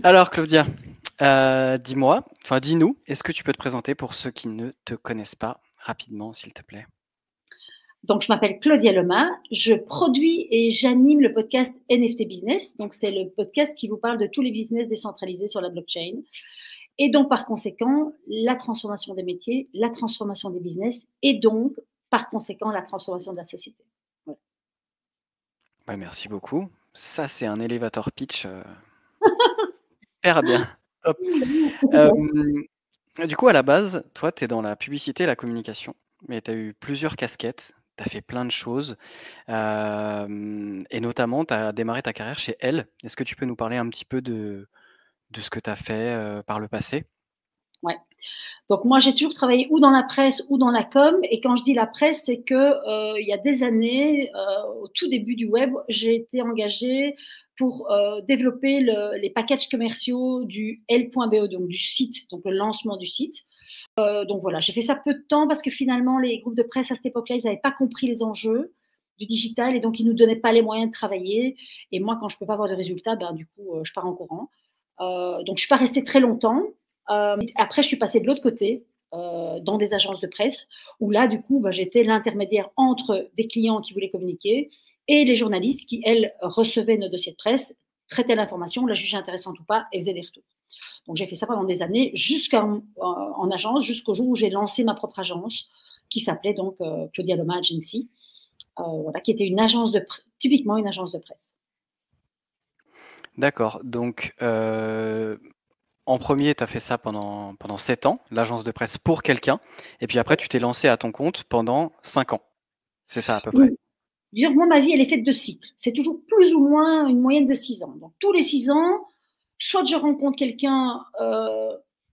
Alors, Claudia, dis-moi, enfin, dis-nous, est-ce que tu peux te présenter pour ceux qui ne te connaissent pas rapidement, s'il te plaît? Donc, je m'appelle Claudia Lema. Je produis et j'anime le podcast NFT Business. Donc, c'est le podcast qui vous parle de tous les business décentralisés sur la blockchain. Et donc, par conséquent, la transformation des métiers, la transformation des business et donc, par conséquent, la transformation de la société. Voilà. Ouais, merci beaucoup. Ça, c'est un elevator pitch hyper bien. Top. Du coup, à la base, toi, tu es dans la publicité et la communication, mais tu as eu plusieurs casquettes, tu as fait plein de choses, et notamment, tu as démarré ta carrière chez Elle. Est-ce que tu peux nous parler un petit peu de ce que tu as fait par le passé? Ouais. Donc moi, j'ai toujours travaillé ou dans la presse ou dans la com. Et quand je dis la presse, c'est que il y a des années, au tout début du web, j'ai été engagée pour développer les packages commerciaux du L.be, donc du site, donc le lancement du site. Donc voilà, j'ai fait ça peu de temps parce que finalement, les groupes de presse à cette époque-là, ils n'avaient pas compris les enjeux du digital et donc ils nous donnaient pas les moyens de travailler. Et moi, quand je peux pas avoir de résultats, ben du coup, je pars en courant. Donc je suis pas restée très longtemps. Après, je suis passée de l'autre côté, dans des agences de presse, où là, du coup, bah, j'étais l'intermédiaire entre des clients qui voulaient communiquer et les journalistes qui, elles, recevaient nos dossiers de presse, traitaient l'information, la jugeaient intéressante ou pas et faisaient des retours. Donc, j'ai fait ça pendant des années, en agence, jusqu'au jour où j'ai lancé ma propre agence, qui s'appelait donc Claudia Loma Agency, voilà, qui était une agence typiquement une agence de presse. D'accord, donc en premier, tu as fait ça pendant 7 ans, l'agence de presse pour quelqu'un, et puis après, tu t'es lancé à ton compte pendant 5 ans. C'est ça à peu près? Oui. Moi, ma vie, elle est faite de cycles. C'est toujours plus ou moins une moyenne de 6 ans. Donc, tous les 6 ans, soit je rencontre quelqu'un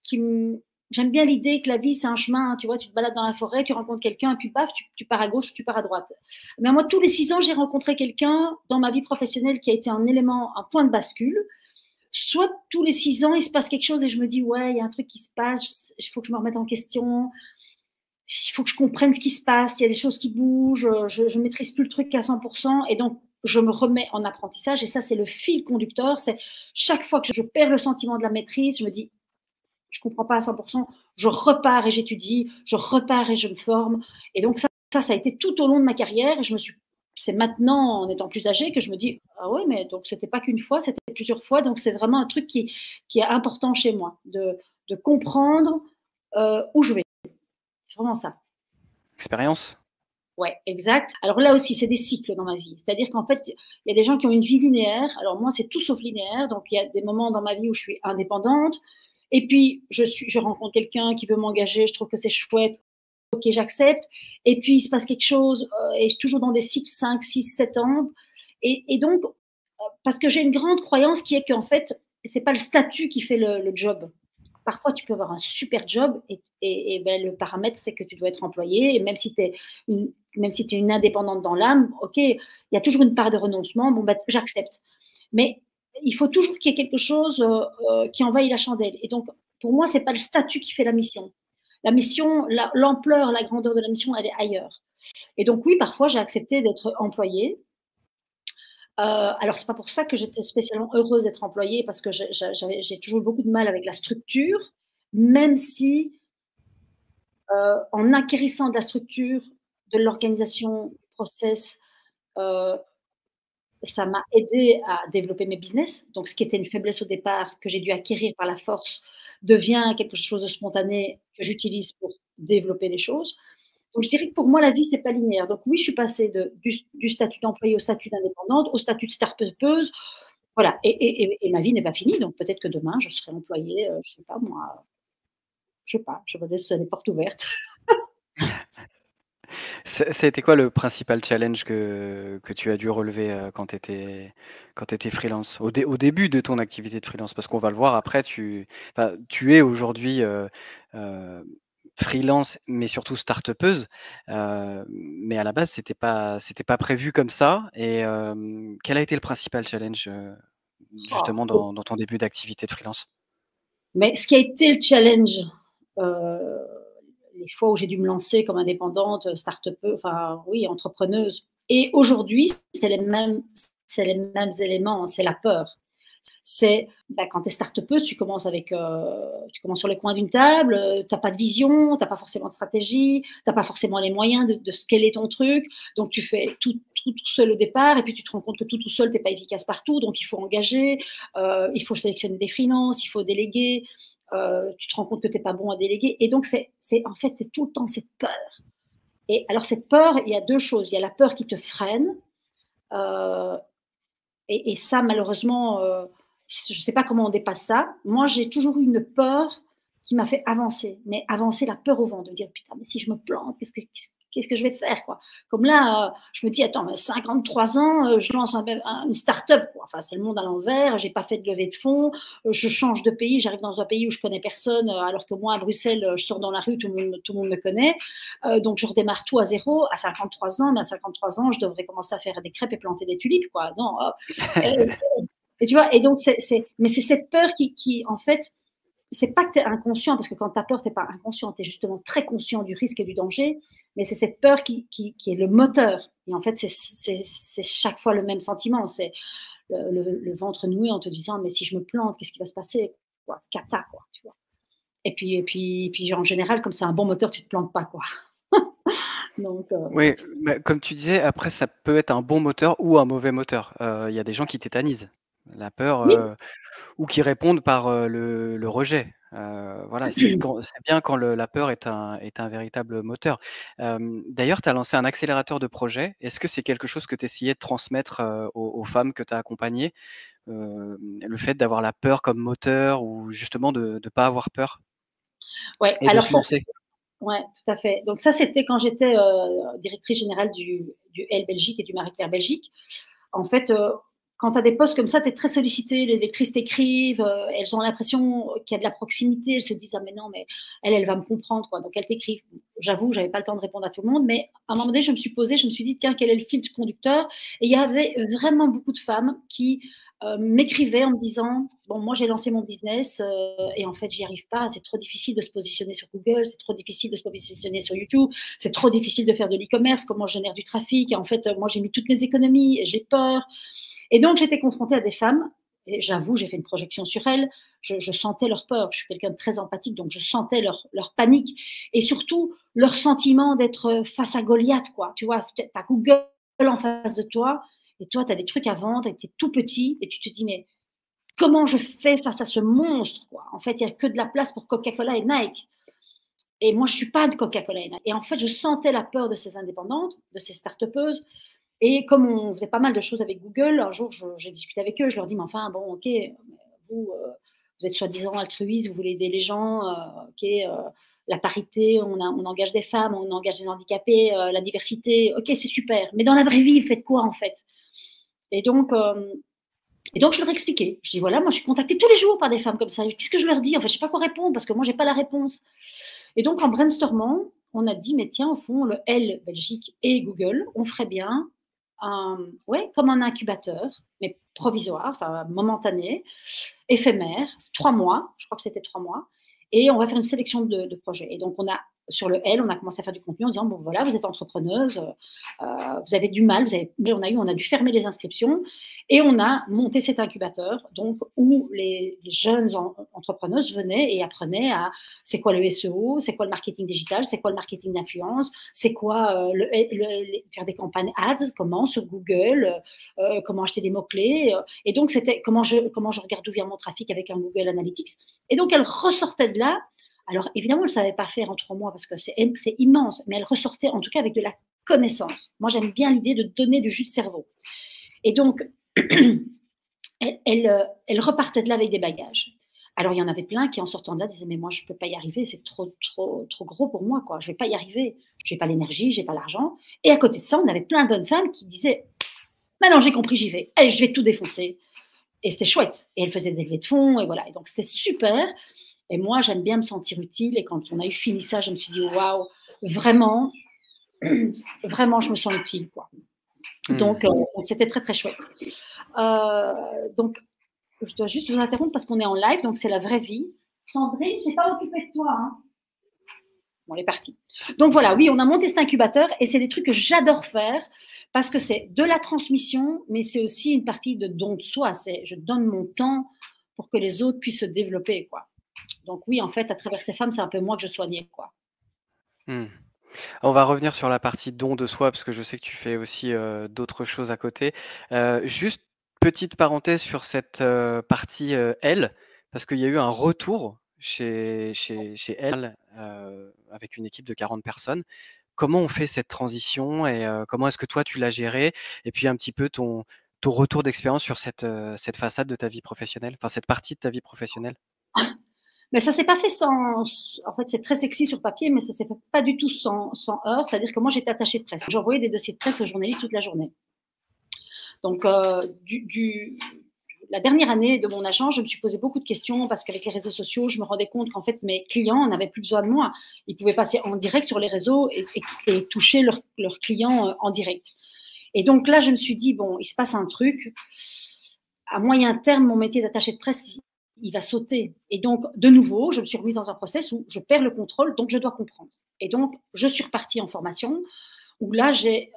qui me... J'aime bien l'idée que la vie, c'est un chemin. Tu vois, tu te balades dans la forêt, tu rencontres quelqu'un, et puis paf, tu pars à gauche, tu pars à droite. Mais moi, tous les 6 ans, j'ai rencontré quelqu'un dans ma vie professionnelle qui a été un élément, un point de bascule. Soit tous les 6 ans, il se passe quelque chose et je me dis, ouais, il y a un truc qui se passe, il faut que je me remette en question, il faut que je comprenne ce qui se passe, il y a des choses qui bougent, je ne maîtrise plus le truc à 100%, et donc je me remets en apprentissage, et ça, c'est le fil conducteur, c'est chaque fois que je perds le sentiment de la maîtrise, je me dis, je ne comprends pas à 100%, je repars et j'étudie, je repars et je me forme, et donc ça a été tout au long de ma carrière, et c'est maintenant, en étant plus âgée, que je me dis, ah oui, mais donc c'était pas qu'une fois, c'était plusieurs fois, donc c'est vraiment un truc qui est important chez moi, de comprendre où je vais. C'est vraiment ça. Expérience? Ouais, exact. Alors là aussi, c'est des cycles dans ma vie. C'est-à-dire qu'en fait, il y a des gens qui ont une vie linéaire. Alors moi, c'est tout sauf linéaire. Donc il y a des moments dans ma vie où je suis indépendante. Et puis, je rencontre quelqu'un qui veut m'engager. Je trouve que c'est chouette. Ok, j'accepte. Et puis, il se passe quelque chose. Et toujours dans des cycles 5, 6, 7 ans. Et donc, parce que j'ai une grande croyance qui est qu'en fait, c'est pas le statut qui fait le job. Parfois, tu peux avoir un super job et ben, le paramètre, c'est que tu dois être employé. Et même si tu es une indépendante dans l'âme, ok, il y a toujours une part de renoncement. Bon, ben, j'accepte. Mais il faut toujours qu'il y ait quelque chose qui envahit la chandelle. Et donc, pour moi, c'est pas le statut qui fait la mission. La mission, l'ampleur, la grandeur de la mission, elle est ailleurs. Et donc, oui, parfois, j'ai accepté d'être employée. Alors, c'est pas pour ça que j'étais spécialement heureuse d'être employée, parce que j'ai toujours eu beaucoup de mal avec la structure, même si, en acquérissant de la structure, de l'organisation, du process, euh, ça m'a aidé à développer mes business. Donc, ce qui était une faiblesse au départ, que j'ai dû acquérir par la force, devient quelque chose de spontané que j'utilise pour développer des choses. Donc, je dirais que pour moi, la vie, c'est pas linéaire. Donc, oui, je suis passée du statut d'employée au statut d'indépendante, au statut de start-upeuse. Voilà. Et ma vie n'est pas finie. Donc, peut-être que demain, je serai employée, je sais pas moi, je sais pas, je me laisse les portes ouvertes. Ça a été quoi le principal challenge que tu as dû relever quand tu étais freelance? Au début de ton activité de freelance, parce qu'on va le voir après, tu es aujourd'hui freelance, mais surtout start-upeuse. Mais à la base, c'était pas prévu comme ça. Et quel a été le principal challenge justement Oh. dans ton début d'activité de freelance? Mais ce qui a été le challenge, euh, les fois où j'ai dû me lancer comme indépendante, start-upeuse, enfin oui, entrepreneuse, et aujourd'hui, c'est les mêmes éléments, c'est la peur. C'est quand tu es start-upeuse, tu commences sur le coin d'une table, tu n'as pas de vision, tu n'as pas forcément de stratégie, tu n'as pas forcément les moyens de scaler ton truc, donc tu fais tout seul au départ, et puis tu te rends compte que tout seul, tu n'es pas efficace partout, donc il faut engager, il faut sélectionner des freelances, il faut déléguer, tu te rends compte que tu n'es pas bon à déléguer, et donc en fait, c'est tout le temps cette peur. Et alors cette peur, il y a deux choses, il y a la peur qui te freine, et ça, malheureusement, je ne sais pas comment on dépasse ça. Moi, j'ai toujours eu une peur qui m'a fait avancer, mais avancer la peur au vent, de dire putain, mais si je me plante, qu'est-ce que je vais faire, quoi. Comme là, je me dis, attends, 53 ans, je lance une start-up, quoi. Enfin, c'est le monde à l'envers, j'ai pas fait de levée de fonds, je change de pays, j'arrive dans un pays où je connais personne, alors que moi, à Bruxelles, je sors dans la rue, tout le monde me connaît. Donc, je redémarre tout à zéro à 53 ans, mais à 53 ans, je devrais commencer à faire des crêpes et planter des tulipes, quoi. Non, et tu vois, et donc, mais c'est cette peur qui en fait, c'est pas que tu es inconscient, parce que quand tu as peur, tu n'es pas inconscient, tu es justement très conscient du risque et du danger, mais c'est cette peur qui est le moteur. Et en fait, c'est chaque fois le même sentiment, c'est le ventre noué en te disant, mais si je me plante, qu'est-ce qui va se passer, quoi, cata, quoi, tu vois. Et puis en général, comme c'est un bon moteur, tu ne te plantes pas, quoi. Donc, Oui, mais comme tu disais, après ça peut être un bon moteur ou un mauvais moteur. Il y a des gens qui tétanisent. La peur, oui, ou qui répondent par, le rejet. Voilà, c'est bien quand la peur est un véritable moteur. D'ailleurs, tu as lancé un accélérateur de projet. Est-ce que c'est quelque chose que tu essayais de transmettre, aux femmes que tu as accompagnées? Le fait d'avoir la peur comme moteur, ou justement de pas avoir peur ouais, et de alors se ça, lancer? ouais, tout à fait. Donc ça, c'était quand j'étais directrice générale du L Belgique et du Marie-Claire Belgique. En fait, quand tu as des postes comme ça, tu es très sollicité, les lectrices t'écrivent, elles ont l'impression qu'il y a de la proximité, elles se disent, ah mais non, mais elle va me comprendre, quoi. Donc elles t'écrivent. J'avoue, j'avais pas le temps de répondre à tout le monde, mais à un moment donné, je me suis posée, je me suis dit, tiens, quel est le fil conducteur? Et il y avait vraiment beaucoup de femmes qui m'écrivaient en me disant, bon, moi j'ai lancé mon business et en fait, j'y arrive pas, c'est trop difficile de se positionner sur Google, c'est trop difficile de se positionner sur YouTube, c'est trop difficile de faire de l'e-commerce, comment je génère du trafic, et en fait, moi j'ai mis toutes mes économies, et j'ai peur. Et donc, j'étais confrontée à des femmes, et j'avoue, j'ai fait une projection sur elles, je sentais leur peur, je suis quelqu'un de très empathique, donc je sentais leur panique, et surtout leur sentiment d'être face à Goliath, quoi. Tu vois, tu as Google en face de toi, et toi, tu as des trucs à vendre, et tu es tout petit, et tu te dis, mais comment je fais face à ce monstre, quoi. En fait, il n'y a que de la place pour Coca-Cola et Nike. Et moi, je ne suis pas de Coca-Cola et Nike. Et en fait, je sentais la peur de ces indépendantes, de ces start-upeuses. Et comme on faisait pas mal de choses avec Google, un jour, j'ai discuté avec eux, je leur dis, mais enfin, bon, ok, vous êtes soi-disant altruiste, vous voulez aider les gens, ok, la parité, on engage des femmes, on engage des handicapés, la diversité, ok, c'est super. Mais dans la vraie vie, vous faites quoi, en fait? Et donc, je leur expliquais. Je dis, voilà, moi, je suis contactée tous les jours par des femmes comme ça. Qu'est-ce que je leur dis? Enfin, je ne sais pas quoi répondre, parce que moi, je n'ai pas la réponse. Et donc, en brainstormant, on a dit, mais tiens, au fond, le L Belgique et Google, on ferait bien comme un incubateur, mais provisoire, enfin momentané, éphémère, 3 mois, je crois que c'était 3 mois, et on va faire une sélection de projets. Et donc, sur le L, on a commencé à faire du contenu en disant, bon voilà, vous êtes entrepreneuse, vous avez du mal, on a dû fermer les inscriptions, et on a monté cet incubateur, donc où les jeunes entrepreneuses venaient et apprenaient à c'est quoi le SEO, c'est quoi le marketing digital, c'est quoi le marketing d'influence, c'est quoi faire des campagnes ads, comment sur Google, comment acheter des mots-clés. Et donc, c'était comment je regarde d'où vient mon trafic avec un Google Analytics. Et donc, elle ressortait de là. Alors, évidemment, elle ne savait pas faire en 3 mois parce que c'est immense, mais elle ressortait en tout cas avec de la connaissance. Moi, j'aime bien l'idée de donner du jus de cerveau. Et donc, elle repartait de là avec des bagages. Alors, il y en avait plein qui, en sortant de là, disaient, mais moi, je ne peux pas y arriver, c'est trop gros pour moi, quoi. Je ne vais pas y arriver. Je n'ai pas l'énergie, je n'ai pas l'argent. Et à côté de ça, on avait plein de bonnes femmes qui disaient, maintenant, j'ai compris, j'y vais. Allez, je vais tout défoncer. Et c'était chouette. Et elles faisaient des levées de fonds, et voilà. Et donc, c'était super. Et moi, j'aime bien me sentir utile. Et quand on a eu fini ça, je me suis dit, waouh, vraiment, vraiment, je me sens utile, quoi. Donc, c'était très, très chouette. Donc, je dois juste vous interrompre parce qu'on est en live, donc c'est la vraie vie. Sandrine, je n'ai pas occupé de toi. Hein. Bon, elle est partie. Donc voilà, oui, on a monté cet incubateur et c'est des trucs que j'adore faire parce que c'est de la transmission, mais c'est aussi une partie de don de soi. C'est je donne mon temps pour que les autres puissent se développer, quoi. Donc oui, en fait, à travers ces femmes, c'est un peu moi que je soignais, quoi. Mmh. On va revenir sur la partie don de soi parce que je sais que tu fais aussi, d'autres choses à côté. Juste petite parenthèse sur cette, partie, elle, parce qu'il y a eu un retour chez elle, avec une équipe de 40 personnes. Comment on fait cette transition et comment est-ce que toi tu l'as gérée? Et puis un petit peu ton retour d'expérience sur cette façade de ta vie professionnelle, enfin cette partie de ta vie professionnelle? Mais ça s'est pas fait sans. En fait, c'est très sexy sur papier, mais ça s'est fait pas du tout sans heurts. C'est-à-dire que moi, j'étais attachée de presse. J'envoyais des dossiers de presse aux journalistes toute la journée. Donc, la dernière année de mon agent, je me suis posé beaucoup de questions parce qu'avec les réseaux sociaux, je me rendais compte qu'en fait, mes clients n'avaient plus besoin de moi. Ils pouvaient passer en direct sur les réseaux et toucher leurs clients en direct. Et donc là, je me suis dit, bon, il se passe un truc. À moyen terme, mon métier d'attaché de presse, il va sauter. Et donc, de nouveau, je me suis remise dans un process où je perds le contrôle, donc je dois comprendre. Et donc, je suis repartie en formation, où là, j'ai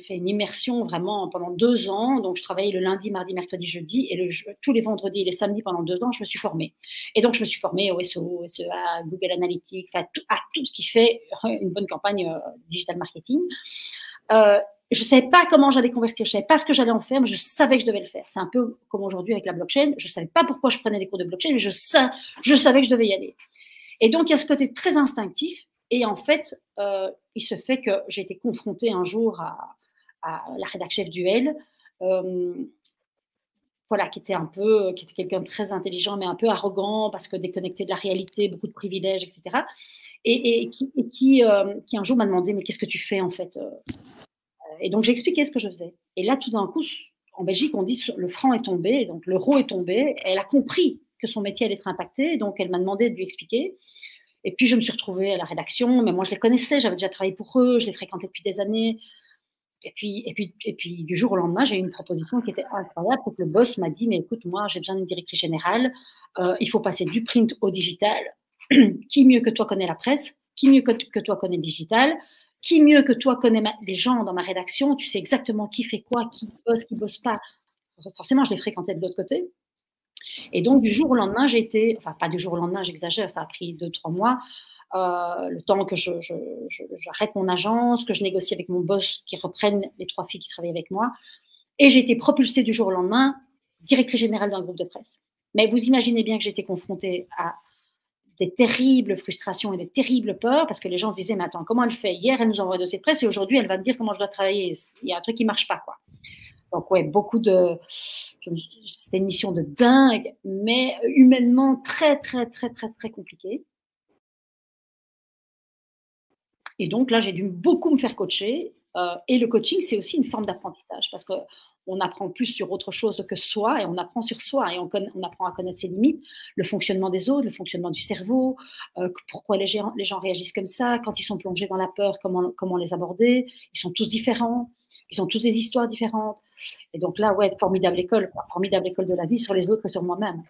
fait une immersion vraiment pendant 2 ans. Donc, je travaillais le lundi, mardi, mercredi, jeudi, et tous les vendredis et les samedis pendant 2 ans, je me suis formée. Et donc, je me suis formée au SEO, au SEA, Google Analytics, à tout ce qui fait une bonne campagne digital marketing. Je ne savais pas comment j'allais convertir, je ne savais pas ce que j'allais en faire, mais je savais que je devais le faire. C'est un peu comme aujourd'hui avec la blockchain. Je ne savais pas pourquoi je prenais des cours de blockchain, mais je savais que je devais y aller. Et donc, il y a ce côté très instinctif. Et en fait, il se fait que j'ai été confrontée un jour à la rédactrice chef du L, voilà, qui était quelqu'un de très intelligent, mais un peu arrogant, parce que déconnecté de la réalité, beaucoup de privilèges, etc. Et qui un jour m'a demandé, mais qu'est-ce que tu fais en fait? Et donc, j'ai expliqué ce que je faisais. Et là, tout d'un coup, en Belgique, on dit le franc est tombé, donc l'euro est tombé. Elle a compris que son métier allait être impacté, donc elle m'a demandé de lui expliquer. Et puis, je me suis retrouvée à la rédaction, mais moi, je les connaissais, j'avais déjà travaillé pour eux, je les fréquentais depuis des années. Et puis, du jour au lendemain, j'ai eu une proposition qui était incroyable, c'est que le boss m'a dit, mais écoute, moi, j'ai besoin d'une directrice générale, il faut passer du print au digital. Qui mieux que toi connaît la presse? Qui mieux que toi connaît le digital? Qui mieux que toi connaît les gens dans ma rédaction? Tu sais exactement qui fait quoi, qui bosse pas. Forcément, je les fréquentais de l'autre côté. Et donc, du jour au lendemain, j'ai été, enfin, pas du jour au lendemain, j'exagère, ça a pris 2-3 mois, le temps que j'arrête mon agence, que je négocie avec mon boss, qui reprenne les 3 filles qui travaillent avec moi. Et j'ai été propulsée du jour au lendemain, directrice générale d'un groupe de presse. Mais vous imaginez bien que j'ai été confrontée à des terribles frustrations et des terribles peurs, parce que les gens se disaient, mais attends, comment elle fait? Hier, elle nous envoie un dossier de presse et aujourd'hui, elle va me dire comment je dois travailler. Il y a un truc qui ne marche pas, quoi. Donc, ouais, c'était une mission de dingue, mais humainement très, très, très, très, très compliquée. Et donc, là, j'ai dû beaucoup me faire coacher. Et le coaching, c'est aussi une forme d'apprentissage, parce qu'on apprend plus sur autre chose que soi, et on apprend sur soi, et on apprend à connaître ses limites, le fonctionnement des autres, le fonctionnement du cerveau, pourquoi les gens réagissent comme ça, quand ils sont plongés dans la peur, comment les aborder. Ils sont tous différents, ils ont toutes des histoires différentes. Et donc là, ouais, formidable école de la vie sur les autres et sur moi-même.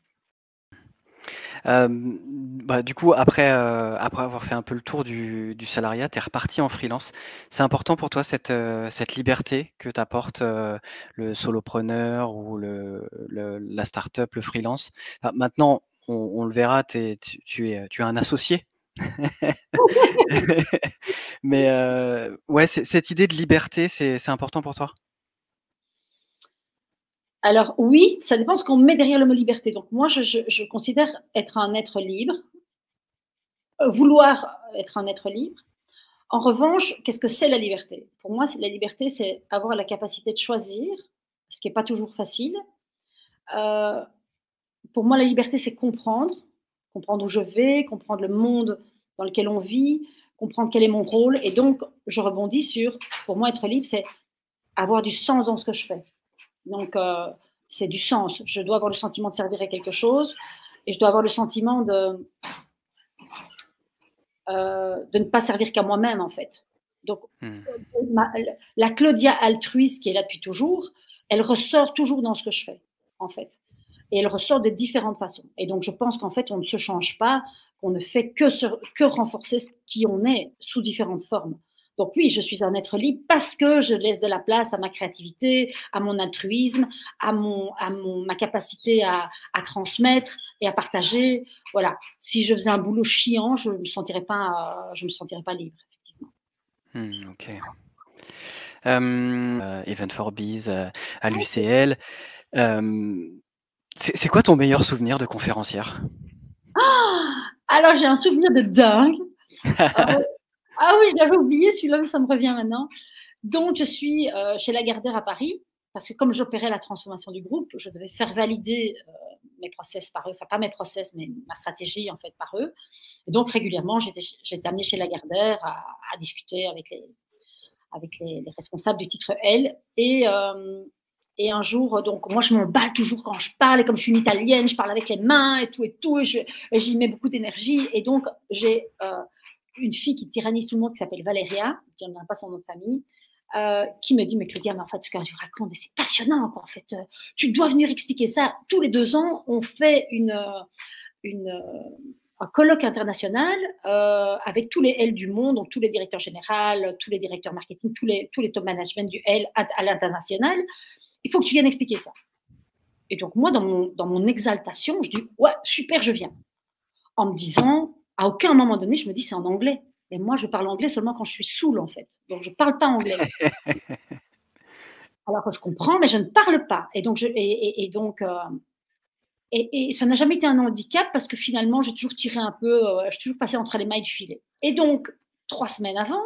Du coup, après avoir fait un peu le tour du salariat, tu es reparti en freelance. C'est important pour toi cette liberté que t'apporte, le solopreneur ou la start-up, le freelance? Enfin, maintenant, on le verra, tu es un associé. Mais, ouais, cette idée de liberté, c'est important pour toi? Alors oui, ça dépend ce qu'on met derrière le mot liberté. Donc moi, je considère être un être libre, vouloir être un être libre. En revanche, qu'est-ce que c'est la liberté? Pour moi, la liberté, c'est avoir la capacité de choisir, ce qui n'est pas toujours facile. Pour moi, la liberté, c'est comprendre où je vais, comprendre le monde dans lequel on vit, comprendre quel est mon rôle. Et donc, je rebondis sur, pour moi, être libre, c'est avoir du sens dans ce que je fais. Donc, c'est du sens. Je dois avoir le sentiment de servir à quelque chose et je dois avoir le sentiment de ne pas servir qu'à moi-même, en fait. Donc, la Claudia altruiste qui est là depuis toujours, elle ressort toujours dans ce que je fais, en fait. Et elle ressort de différentes façons. Et donc, je pense qu'en fait, on ne se change pas, qu'on ne fait que renforcer qui on est sous différentes formes. Donc oui, je suis un être libre parce que je laisse de la place à ma créativité, à mon altruisme, ma capacité à transmettre et à partager. Voilà. Si je faisais un boulot chiant, je me sentirais pas libre, effectivement. Ok. Event for Biz à l'UCL. C'est quoi ton meilleur souvenir de conférencière? Alors, j'ai un souvenir de dingue. Ah oui, je l'avais oublié, celui-là, mais ça me revient maintenant. Donc, je suis chez Lagardère à Paris, parce que comme j'opérais la transformation du groupe, je devais faire valider mes process par eux, enfin pas mes process, mais ma stratégie en fait par eux. Et donc, régulièrement, j'étais amenée chez Lagardère à discuter avec les responsables du titre L. Et un jour, donc moi, je m'emballe toujours quand je parle, et comme je suis une Italienne, je parle avec les mains et tout, et j'y mets beaucoup d'énergie. Et donc, j'ai une fille qui tyrannise tout le monde, qui s'appelle Valéria, je ne donnerai pas son nom de famille, qui me dit, mais Claudia, mais en fait, ce que tu racontes, c'est passionnant, quoi. En fait, tu dois venir expliquer ça. Tous les 2 ans, on fait un colloque international avec tous les L du monde, donc tous les directeurs généraux, tous les directeurs marketing, tous les top management du L à l'international. Il faut que tu viennes expliquer ça. Et donc, moi, dans mon exaltation, je dis, ouais, super, je viens. En me disant, à aucun moment donné, je me dis, c'est en anglais. Et moi, je parle anglais seulement quand je suis saoule, en fait. Donc, je ne parle pas anglais. Alors que je comprends, mais je ne parle pas. Et donc, ça n'a jamais été un handicap parce que finalement, j'ai toujours tiré un peu, j'ai toujours passé entre les mailles du filet. Et donc, 3 semaines avant,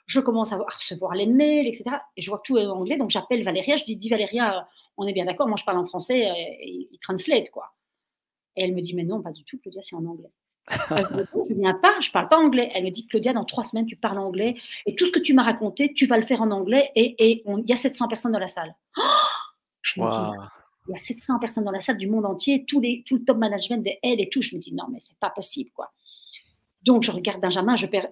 je commence à recevoir les mails, etc. Et je vois que tout est en anglais. Donc, j'appelle Valéria. Je dis Valéria, on est bien d'accord, moi, je parle en français et il translate, quoi. Et elle me dit, mais non, pas du tout, Claudia, c'est en anglais. Je ne viens pas, je ne parle pas anglais. Elle me dit, Claudia, dans 3 semaines, tu parles anglais et tout ce que tu m'as raconté, tu vas le faire en anglais et il y a 700 personnes dans la salle. Oh, je me dis, Wow. il y a 700 personnes dans la salle du monde entier, tout le top management des aides et tout. Je me dis, non, mais c'est pas possible, quoi. Donc, je regarde Benjamin, je perds,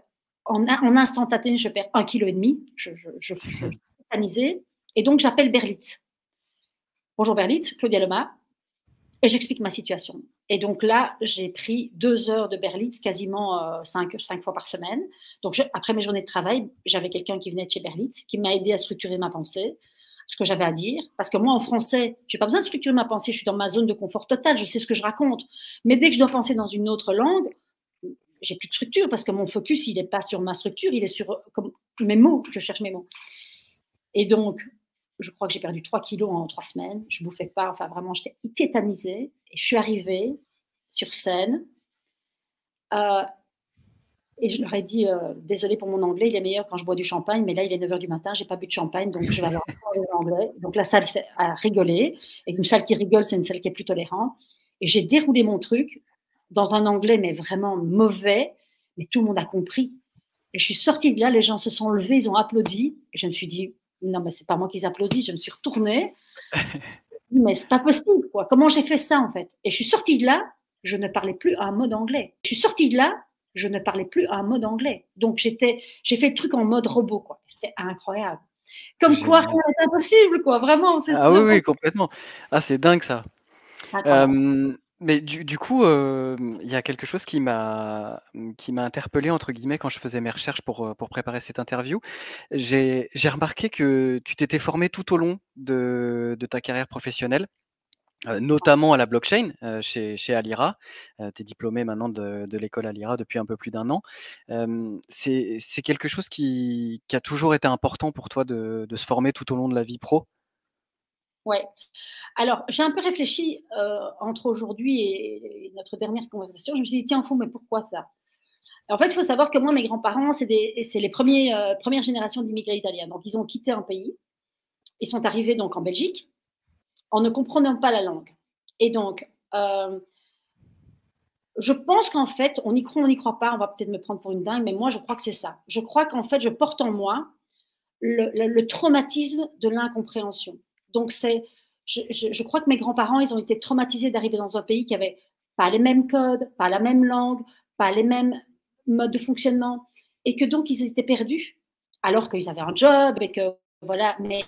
en instantané, je perds 1,5 kg. Je suis tétanisée. Et donc, j'appelle Berlitz. Bonjour Berlitz, Claudia Lema. Et j'explique ma situation. Et donc là, j'ai pris 2 heures de Berlitz, quasiment 5 fois par semaine. Donc, après mes journées de travail, j'avais quelqu'un qui venait de chez Berlitz, qui m'a aidé à structurer ma pensée, ce que j'avais à dire. Parce que moi, en français, je n'ai pas besoin de structurer ma pensée, je suis dans ma zone de confort total, je sais ce que je raconte. Mais dès que je dois penser dans une autre langue, j'ai plus de structure parce que mon focus, il n'est pas sur ma structure, il est sur mes mots, je cherche mes mots. Et donc, je crois que j'ai perdu 3 kilos en 3 semaines. Je ne bouffais pas, enfin vraiment, j'étais tétanisée. Et je suis arrivée sur scène et je leur ai dit, désolée pour mon anglais, il est meilleur quand je bois du champagne, mais là, il est 9 h du matin, je n'ai pas bu de champagne, donc je vais avoir l'anglais. Donc la salle a rigolé. Et une salle qui rigole, c'est une salle qui est plus tolérante. Et j'ai déroulé mon truc dans un anglais, mais vraiment mauvais, mais tout le monde a compris. Et je suis sortie de là, les gens se sont levés, ils ont applaudi. Et je me suis dit, non, mais c'est pas moi qui applaudissent. Je me suis retournée. Mais c'est pas possible, quoi. Comment j'ai fait ça, en fait? Et je suis sortie de là, je ne parlais plus un mot d'anglais. Je suis sortie de là, je ne parlais plus un mot d'anglais. Donc, j'ai fait le truc en mode robot, quoi. C'était incroyable. Comme quoi, rien Génial. n'est impossible, quoi. Vraiment, c'est Ah ça. oui, oui, complètement. Ah, c'est dingue ça. Incroyable. Mais du coup, il y a quelque chose qui m'a «interpellé» entre guillemets quand je faisais mes recherches pour préparer cette interview. J'ai remarqué que tu t'étais formé tout au long de ta carrière professionnelle, notamment à la blockchain, chez Alira. Tu es diplômé maintenant de l'école Alira depuis un peu plus d'1 an. C'est quelque chose qui a toujours été important pour toi de se former tout au long de la vie pro? Ouais. Alors, j'ai un peu réfléchi entre aujourd'hui et notre dernière conversation. Je me suis dit, tiens, fou, mais pourquoi ça? En fait, il faut savoir que moi, mes grands-parents, c'est les premières générations d'immigrés italiens. Donc, ils ont quitté un pays. Ils sont arrivés donc en Belgique en ne comprenant pas la langue. Et donc, je pense qu'en fait, on y croit, on n'y croit pas. On va peut-être me prendre pour une dingue, mais moi, je crois que c'est ça. Je crois qu'en fait, je porte en moi le traumatisme de l'incompréhension. Donc, je crois que mes grands-parents, ils ont été traumatisés d'arriver dans un pays qui avait pas les mêmes codes, pas la même langue, pas les mêmes modes de fonctionnement, et que donc ils étaient perdus, alors qu'ils avaient un job et que voilà. Mais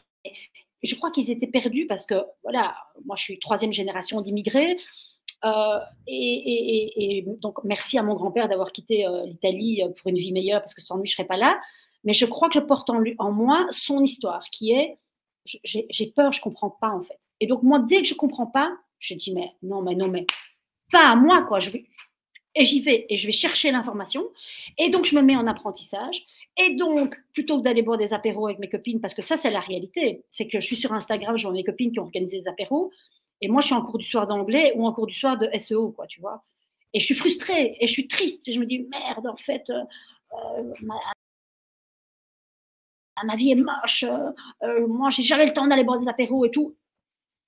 je crois qu'ils étaient perdus parce que voilà, moi je suis 3e génération d'immigrés. Et donc merci à mon grand-père d'avoir quitté l'Italie pour une vie meilleure parce que sans lui je serais pas là. mais je crois que je porte en moi son histoire, qui est, j'ai peur, je comprends pas en fait. Et donc moi, dès que je comprends pas, je dis mais non, pas à moi quoi. Et j'y vais et je vais chercher l'information. Et donc je me mets en apprentissage. Et donc plutôt que d'aller boire des apéros avec mes copines, parce que ça c'est la réalité, c'est que je suis sur Instagram, je vois mes copines qui ont organisé des apéros, et moi je suis en cours du soir d'anglais ou en cours du soir de SEO quoi, tu vois. Et je suis frustrée et je suis triste. Et je me dis merde en fait. Ma vie est moche, moi j'ai jamais le temps d'aller boire des apéros et tout.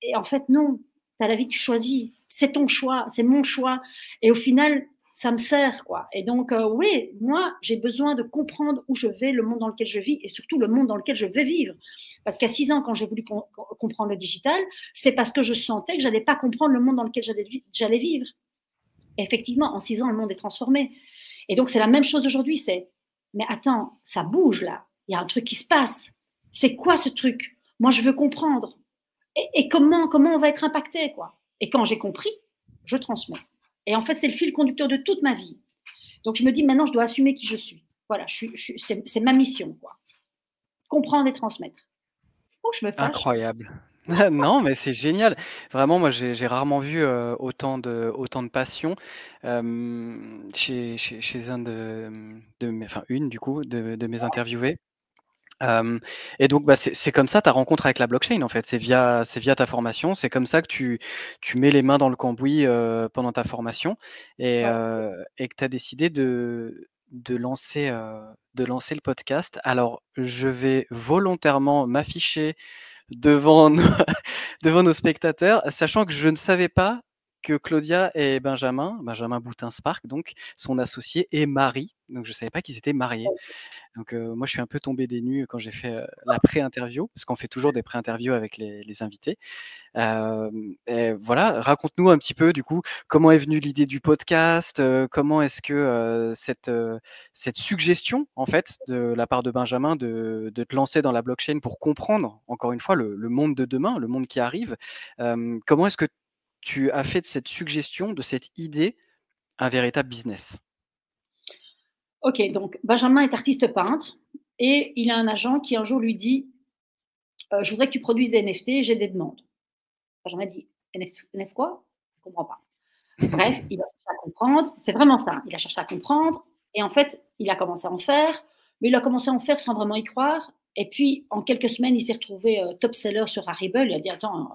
Et en fait, non, tu as la vie que tu choisis, c'est ton choix, c'est mon choix. Et au final, ça me sert, quoi. Et donc, oui, moi, j'ai besoin de comprendre où je vais, le monde dans lequel je vis et surtout le monde dans lequel je vais vivre. Parce qu'à 6 ans, quand j'ai voulu comprendre le digital, c'est parce que je sentais que je n'allais pas comprendre le monde dans lequel j'allais vivre. Et effectivement, en 6 ans, le monde est transformé. Et donc, c'est la même chose aujourd'hui, c'est, mais attends, ça bouge là, il y a un truc qui se passe. C'est quoi ce truc? Moi, je veux comprendre. Et comment on va être impacté, quoi. Et quand j'ai compris, je transmets. Et en fait, c'est le fil conducteur de toute ma vie. Donc, je me dis, maintenant, je dois assumer qui je suis. Voilà, c'est ma mission, quoi. Comprendre et transmettre. Oh, je me fâche. Incroyable. Non, mais c'est génial. Vraiment, moi, j'ai rarement vu, autant de passion, chez un de mes enfin, une du coup, de mes interviewés. Hem et donc, bah, c'est comme ça ta rencontre avec la blockchain, en fait. C'est via ta formation. C'est comme ça que tu mets les mains dans le cambouis, pendant ta formation Ouais. et que tu as décidé de lancer le podcast. Alors, je vais volontairement m'afficher devant nos devant nos spectateurs, sachant que je ne savais pas que Claudia et Benjamin Boutin-Spark donc, son associé et mari, donc je ne savais pas qu'ils étaient mariés. Donc, moi, je suis un peu tombé des nues quand j'ai fait, la pré-interview, parce qu'on fait toujours des pré-interviews avec les invités. Et voilà, raconte-nous un petit peu, du coup, comment est venue l'idée du podcast? Comment est-ce que, cette suggestion, en fait, de la part de Benjamin de te lancer dans la blockchain pour comprendre, encore une fois, le monde de demain, le monde qui arrive, comment est-ce que tu as fait de cette suggestion, de cette idée, un véritable business? Ok, donc Benjamin est artiste peintre et il a un agent qui un jour lui dit je voudrais que tu produises des NFT, j'ai des demandes. Benjamin dit NF quoi? Je ne comprends pas. Bref, il a cherché à comprendre, c'est vraiment ça, il a cherché à comprendre et en fait, il a commencé à en faire, mais il a commencé à en faire sans vraiment y croire. Et puis, en quelques semaines, il s'est retrouvé top seller sur Rarible. Il a dit attends,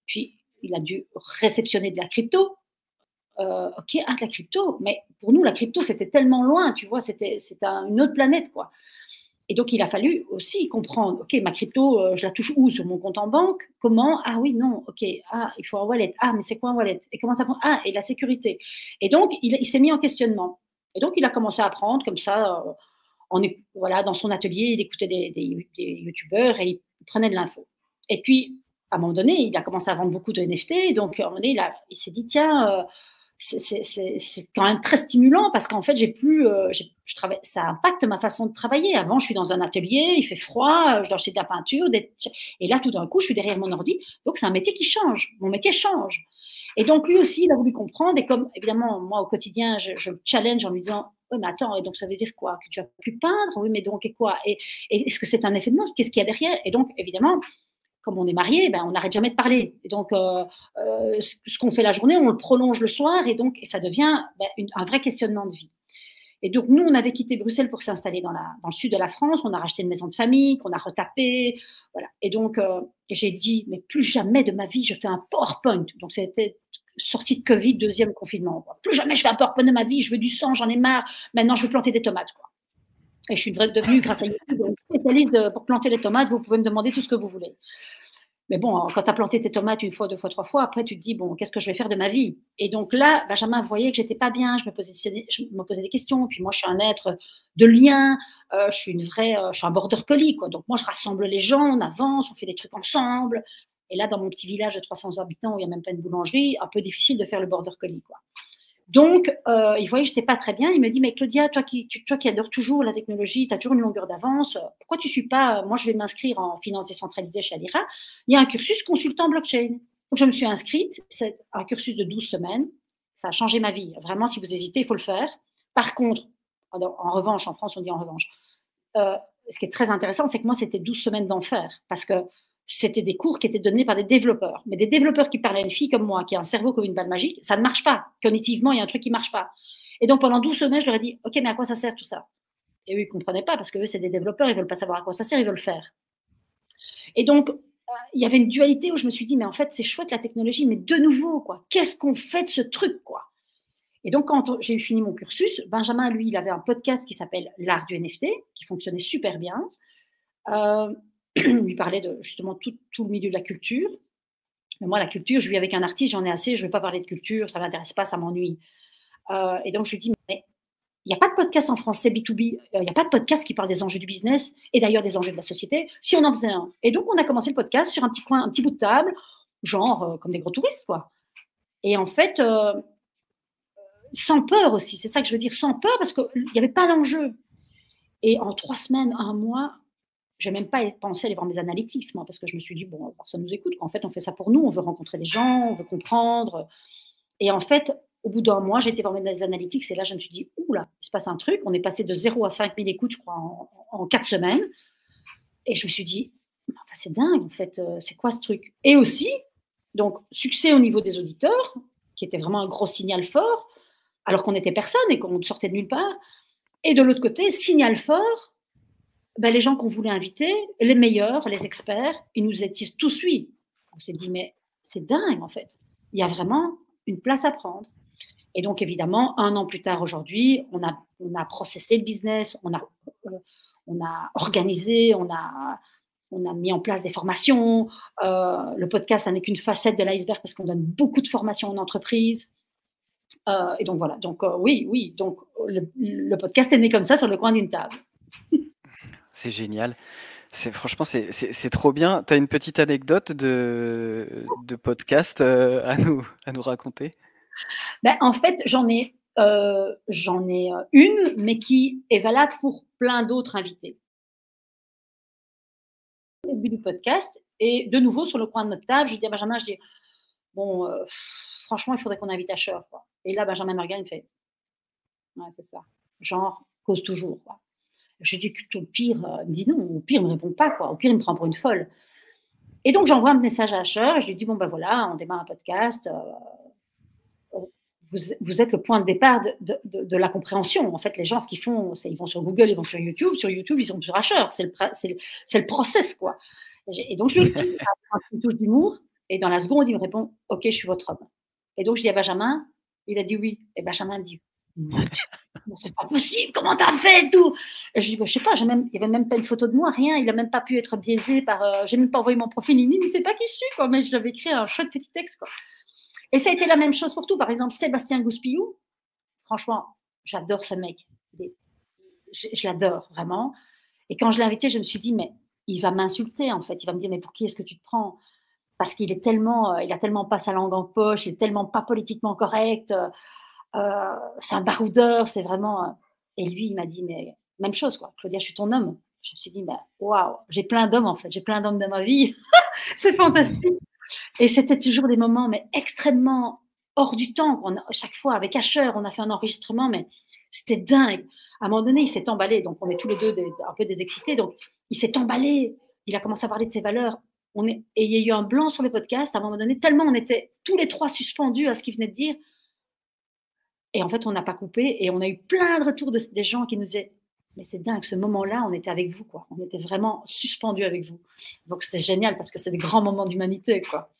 puis il a dû réceptionner de la crypto. Ok, de la crypto, mais pour nous, la crypto, c'était tellement loin, tu vois, c'était une autre planète, quoi. Et donc, il a fallu aussi comprendre, OK, ma crypto, je la touche où? Sur mon compte en banque? Comment? Ah oui, non, OK. Ah, il faut un wallet. Ah, mais c'est quoi un wallet? Et comment ça fonctionne? Ah, et la sécurité. Et donc, il s'est mis en questionnement. Et donc, il a commencé à apprendre comme ça, voilà, dans son atelier, il écoutait des youtubeurs et il prenait de l'info. Et puis, à un moment donné, il a commencé à vendre beaucoup de NFT. Donc, à un moment donné, il s'est dit, tiens, c'est quand même très stimulant parce qu'en fait, je travaille, ça impacte ma façon de travailler. Avant, je suis dans un atelier, il fait froid, je dois acheter de la peinture, et là, tout d'un coup, je suis derrière mon ordi. Donc, c'est un métier qui change. Mon métier change. Et donc, lui aussi, il a voulu comprendre. Et comme, évidemment, moi, au quotidien, je le challenge en lui disant, oui, mais attends, et donc ça veut dire quoi? Que tu as pu peindre? Oui, mais donc, et quoi? Et est-ce que c'est un effet de mode? Qu'est-ce qu'il y a derrière? Et donc, évidemment, comme on est marié, ben, on n'arrête jamais de parler. Et donc, ce qu'on fait la journée, on le prolonge le soir, et donc, ça devient un vrai questionnement de vie. Et donc, nous, on avait quitté Bruxelles pour s'installer dans le sud de la France. On a racheté une maison de famille qu'on a retapée. Voilà. Et donc, j'ai dit, mais plus jamais de ma vie, je fais un PowerPoint. Donc, c'était sortie de Covid, deuxième confinement. Quoi. Plus jamais je fais un PowerPoint de ma vie. Je veux du sang, j'en ai marre. Maintenant, je veux planter des tomates. Quoi. Et je suis devenue, grâce à YouTube, une spécialiste pour planter les tomates. Vous pouvez me demander tout ce que vous voulez. Mais bon, quand tu as planté tes tomates une fois, deux fois, trois fois, après, tu te dis, bon, qu'est-ce que je vais faire de ma vie? Et donc là, Benjamin voyait que j'étais pas bien, je me posais des questions. Puis moi, je suis un être de lien, je suis un border collie, quoi. Donc moi, je rassemble les gens, on avance, on fait des trucs ensemble. Et là, dans mon petit village de 300 habitants où il n'y a même pas une boulangerie, un peu difficile de faire le border collie, quoi. Donc, il voyait que je n'étais pas très bien. Il me dit, mais Claudia, toi qui adores toujours la technologie, tu as toujours une longueur d'avance, pourquoi tu ne suis pas, moi je vais m'inscrire en finance décentralisée chez Alira, il y a un cursus consultant blockchain. Donc, je me suis inscrite, c'est un cursus de 12 semaines, ça a changé ma vie. Vraiment, si vous hésitez, il faut le faire. Par contre, en revanche, en France on dit en revanche, ce qui est très intéressant, c'est que moi, c'était 12 semaines d'enfer parce que c'était des cours qui étaient donnés par des développeurs. Mais des développeurs qui parlent à une fille comme moi, qui a un cerveau comme une balle magique, ça ne marche pas. Cognitivement, il y a un truc qui ne marche pas. Et donc, pendant 12 semaines, je leur ai dit, OK, mais à quoi ça sert tout ça? Et eux, ils ne comprenaient pas parce que eux, c'est des développeurs, ils ne veulent pas savoir à quoi ça sert, ils veulent faire. Et donc, il y avait une dualité où je me suis dit, mais en fait, c'est chouette la technologie, mais de nouveau, quoi, qu'est-ce qu'on fait de ce truc, quoi? Et donc, quand j'ai fini mon cursus, Benjamin, lui, il avait un podcast qui s'appelle L'art du NFT, qui fonctionnait super bien. Il parlait de justement tout le milieu de la culture. Mais moi, la culture, je vis avec un artiste, j'en ai assez, je ne vais pas parler de culture, ça ne m'intéresse pas, ça m'ennuie. Et donc, je lui dis, mais il n'y a pas de podcast en français B2B, il n'y a pas de podcast qui parle des enjeux du business et d'ailleurs des enjeux de la société, si on en faisait un. Et donc, on a commencé le podcast sur un petit coin, un petit bout de table, genre comme des gros touristes, quoi. Et en fait, sans peur aussi, c'est ça que je veux dire, sans peur, parce qu'il n'y avait pas d'enjeu. Et en 3 semaines, 1 mois, je n'ai même pas pensé aller voir mes analytics, moi, parce que je me suis dit, bon, personne nous écoute. En fait, on fait ça pour nous, on veut rencontrer des gens, on veut comprendre. Et en fait, au bout d'un mois, j'ai été voir mes analytics et là, je me suis dit, oula, il se passe un truc. On est passé de 0 à 5 000 écoutes, je crois, en 4 semaines. Et je me suis dit, enfin, c'est dingue, en fait, c'est quoi ce truc? Et aussi, donc, succès au niveau des auditeurs, qui était vraiment un gros signal fort, alors qu'on n'était personne et qu'on sortait de nulle part. Et de l'autre côté, signal fort, ben, les gens qu'on voulait inviter, les meilleurs, les experts, ils nous étaient tous suivis. On s'est dit, mais c'est dingue, en fait. Il y a vraiment une place à prendre. Et donc, évidemment, 1 an plus tard, aujourd'hui, on a processé le business, on a organisé, on a mis en place des formations. Le podcast, ça n'est qu'une facette de l'iceberg parce qu'on donne beaucoup de formations en entreprise. Et donc, voilà. Donc, oui. Donc, le podcast est né comme ça, sur le coin d'une table. C'est génial. Franchement, c'est trop bien. Tu as une petite anecdote de podcast à nous raconter? Ben, en fait, j'en ai une, mais qui est valable pour plein d'autres invités. Au début du podcast, et de nouveau, sur le coin de notre table, je dis à Benjamin, je dis, bon, franchement, il faudrait qu'on invite Asher, quoi. Et là, Benjamin me regarde, il me fait, ouais, c'est ça. Genre, cause toujours, quoi. Je dis, au pire, il me dit non, au pire, il me répond pas, quoi. Au pire, il me prend pour une folle. Et donc, j'envoie un message à Asher, et je lui dis, bon, ben voilà, on démarre un podcast, vous êtes le point de départ de la compréhension. En fait, les gens, ce qu'ils font, c'est ils vont sur Google, ils vont sur YouTube. Sur YouTube, ils sont sur Asher. C'est le process, quoi. Et donc, je lui explique une touche d'humour. Et dans la seconde, il me répond, OK, je suis votre homme. Et donc, je dis à Benjamin, il a dit oui. Et Benjamin dit, c'est pas possible, comment t'as fait tout? Et je dis, je sais pas, il n'y avait même pas une photo de moi, rien. Il a même pas pu être biaisé par. J'ai même pas envoyé mon profil LinkedIn, il sait pas qui je suis, quoi. Mais je l'avais écrit un chouette petit texte, quoi. Et ça a été la même chose pour tout. Par exemple, Sébastien Gouspillou, franchement, j'adore ce mec. Je l'adore vraiment. Et quand je l'ai invité, je me suis dit, mais il va m'insulter en fait. Il va me dire, mais pour qui est-ce que tu te prends? Parce qu'il est tellement, il a tellement pas sa langue en poche, il est tellement pas politiquement correct. C'est un baroudeur, c'est vraiment. Et lui, il m'a dit, mais même chose quoi. Claudia, je suis ton homme. Je me suis dit, bah, waouh, j'ai plein d'hommes en fait, j'ai plein d'hommes dans ma vie. C'est fantastique. Et c'était toujours des moments mais extrêmement hors du temps. Chaque fois, avec Asher, on a fait un enregistrement, mais c'était dingue. À un moment donné, il s'est emballé. Donc, on est tous les deux un peu des excités. Donc, il s'est emballé. Il a commencé à parler de ses valeurs. Et il y a eu un blanc sur le podcast à un moment donné, tellement on était tous les trois suspendus à ce qu'il venait de dire. Et en fait, on n'a pas coupé. Et on a eu plein de retours des gens qui nous disaient, mais c'est dingue, ce moment-là, on était avec vous, quoi. On était vraiment suspendus avec vous. Donc, c'est génial parce que c'est des grands moments d'humanité, quoi.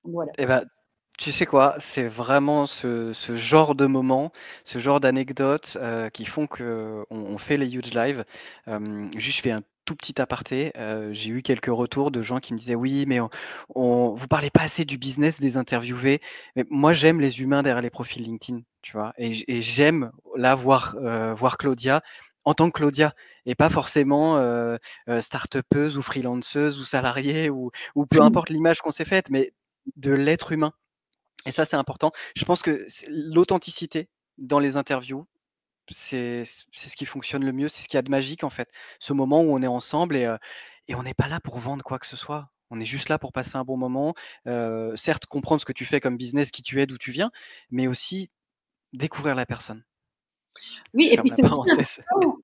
Voilà. Eh ben, tu sais quoi? C'est vraiment ce genre de moments, ce genre d'anecdotes, qui font qu'on fait les Huge Live. Juste, je fais un tout petit aparté. J'ai eu quelques retours de gens qui me disaient: «Oui, mais vous parlez pas assez du business des interviewés». Mais moi, j'aime les humains derrière les profils LinkedIn, tu vois? Et j'aime là voir Claudia en tant que Claudia et pas forcément, start-upeuse ou freelanceuse ou salariée ou peu importe l'image qu'on s'est faite, mais de l'être humain. Et ça, c'est important. Je pense que l'authenticité dans les interviews, c'est ce qui fonctionne le mieux, c'est ce qu'il y a de magique en fait. Ce moment où on est ensemble et on n'est pas là pour vendre quoi que ce soit. On est juste là pour passer un bon moment, certes comprendre ce que tu fais comme business, qui tu es, d'où tu viens, mais aussi découvrir la personne. Oui, Je et puis ferme la c'est aussi parenthèse. important.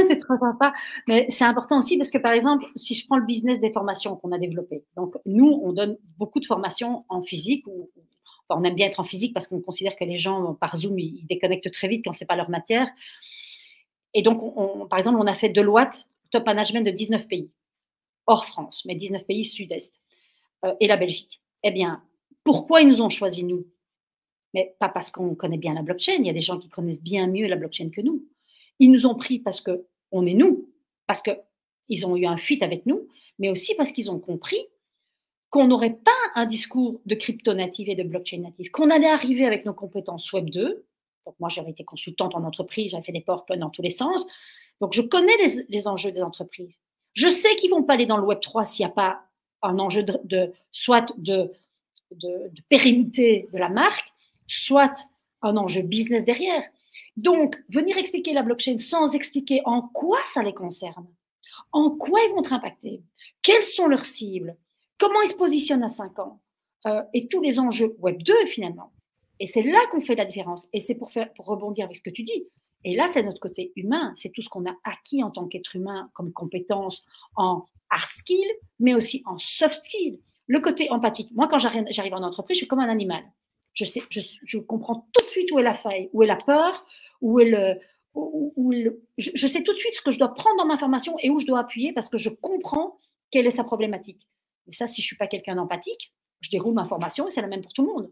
C'est trop sympa. Mais c'est important aussi parce que, par exemple, si je prends le business des formations qu'on a développé, donc nous, on donne beaucoup de formations en physique enfin, on aime bien être en physique parce qu'on considère que les gens, par Zoom, ils déconnectent très vite quand c'est pas leur matière. Et donc, par exemple, on a fait Deloitte, top management de 19 pays, hors France, mais 19 pays sud-est, et la Belgique. Eh bien, pourquoi ils nous ont choisis, nous? Mais pas parce qu'on connaît bien la blockchain, il y a des gens qui connaissent bien mieux la blockchain que nous. Ils nous ont pris parce qu'on est nous, parce qu'ils ont eu un fit avec nous, mais aussi parce qu'ils ont compris qu'on n'aurait pas un discours de crypto native et de blockchain native, qu'on allait arriver avec nos compétences Web 2. Donc moi, j'avais été consultante en entreprise, j'avais fait des PowerPoint dans tous les sens. Donc je connais les enjeux des entreprises. Je sais qu'ils ne vont pas aller dans le Web 3 s'il n'y a pas un enjeu soit de pérennité de la marque, soit un enjeu business derrière. Donc, venir expliquer la blockchain sans expliquer en quoi ça les concerne, en quoi ils vont être impactés, quelles sont leurs cibles, comment ils se positionnent à 5 ans, et tous les enjeux Web 2 finalement. Et c'est là qu'on fait la différence. Et c'est pour rebondir avec ce que tu dis. Et là, c'est notre côté humain, c'est tout ce qu'on a acquis en tant qu'être humain comme compétences en hard skill, mais aussi en soft skill. Le côté empathique. Moi, quand j'arrive en entreprise, je suis comme un animal. Je comprends tout de suite où est la faille, où est la peur, où est je sais tout de suite ce que je dois prendre dans ma formation et où je dois appuyer parce que je comprends quelle est sa problématique. Et ça, si je ne suis pas quelqu'un d'empathique, je déroule ma formation et c'est la même pour tout le monde.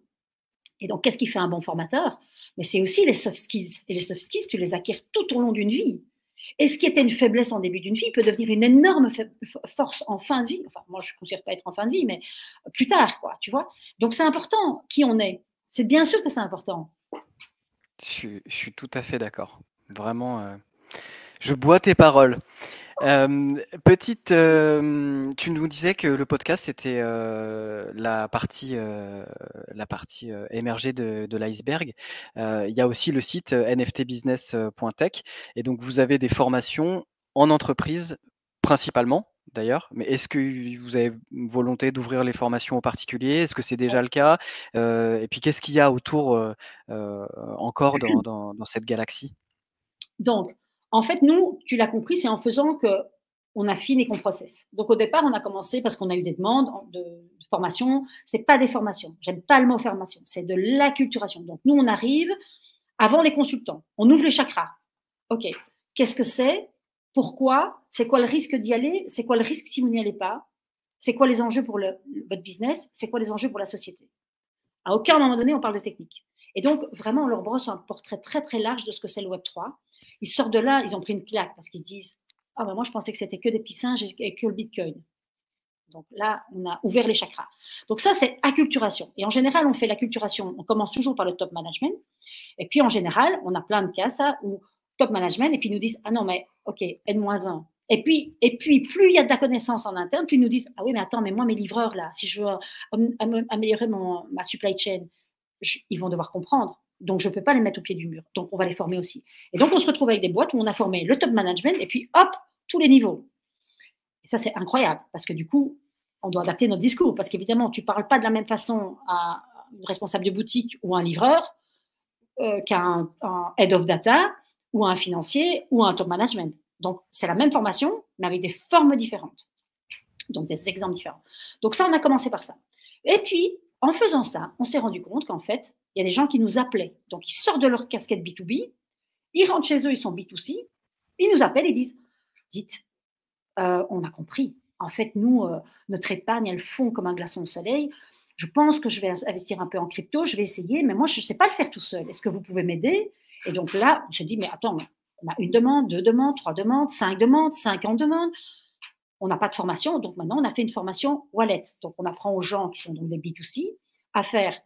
Et donc, qu'est-ce qui fait un bon formateur? Mais c'est aussi les soft skills. Et les soft skills, tu les acquiers tout au long d'une vie. Et ce qui était une faiblesse en début d'une vie peut devenir une énorme force en fin de vie. Enfin, moi, je ne considère pas être en fin de vie, mais plus tard, quoi, tu vois. Donc, c'est important qui on est. C'est bien sûr que c'est important. Je suis tout à fait d'accord. Vraiment, je bois tes paroles. Tu nous disais que le podcast c'était la partie émergée de l'iceberg. Il y a aussi le site nftbusiness.tech et donc vous avez des formations en entreprise principalement d'ailleurs. Mais est-ce que vous avez une volonté d'ouvrir les formations aux particuliers? Est-ce que c'est déjà le cas? Et puis qu'est-ce qu'il y a autour encore dans cette galaxie? Donc, en fait, nous, tu l'as compris, c'est en faisant qu'on affine et qu'on processe. Donc, au départ, on a commencé parce qu'on a eu des demandes de formation. Ce n'est pas des formations. J'aime pas le mot formation. C'est de l'acculturation. Donc, nous, on arrive avant les consultants. On ouvre les chakras. OK. Qu'est-ce que c'est? Pourquoi? C'est quoi le risque d'y aller? C'est quoi le risque si vous n'y allez pas? C'est quoi les enjeux pour votre business? C'est quoi les enjeux pour la société? À aucun moment donné, on parle de technique. Et donc, vraiment, on leur brosse un portrait très, très large de ce que c'est le Web 3. Ils sortent de là, ils ont pris une claque parce qu'ils se disent ah ben moi, je pensais que c'était que des petits singes et que le Bitcoin. Donc là, on a ouvert les chakras. Donc ça, c'est acculturation. Et en général, on fait l'acculturation, on commence toujours par le top management. Et puis en général, on a plein de cas, ça, où top management, et puis ils nous disent ah non, mais OK, N-1. Et puis, plus il y a de la connaissance en interne, plus ils nous disent ah oui, mais attends, mais moi, mes livreurs, là, si je veux améliorer ma supply chain, ils vont devoir comprendre. Donc, je ne peux pas les mettre au pied du mur. Donc, on va les former aussi. Et donc, on se retrouve avec des boîtes où on a formé le top management et puis, hop, tous les niveaux. Et ça, c'est incroyable parce que du coup, on doit adapter notre discours parce qu'évidemment, tu ne parles pas de la même façon à une responsable de boutique ou un livreur qu'à un head of data ou un financier ou un top management. Donc, c'est la même formation, mais avec des formes différentes. Donc, des exemples différents. Donc, ça, on a commencé par ça. Et puis, en faisant ça, on s'est rendu compte qu'en fait, il y a des gens qui nous appelaient. Donc, ils sortent de leur casquette B2B, ils rentrent chez eux, ils sont B2C, ils nous appellent et disent dites, on a compris. En fait, nous, notre épargne, elle fond comme un glaçon au soleil. Je pense que je vais investir un peu en crypto, je vais essayer, mais moi, je ne sais pas le faire tout seul. Est-ce que vous pouvez m'aider? Et donc là, on s'est dit, mais attends, on a une demande, 2 demandes, 3 demandes, 5 demandes, 5 en demande. On n'a pas de formation, donc maintenant, on a fait une formation wallet. Donc, on apprend aux gens qui sont donc des B2C à faire,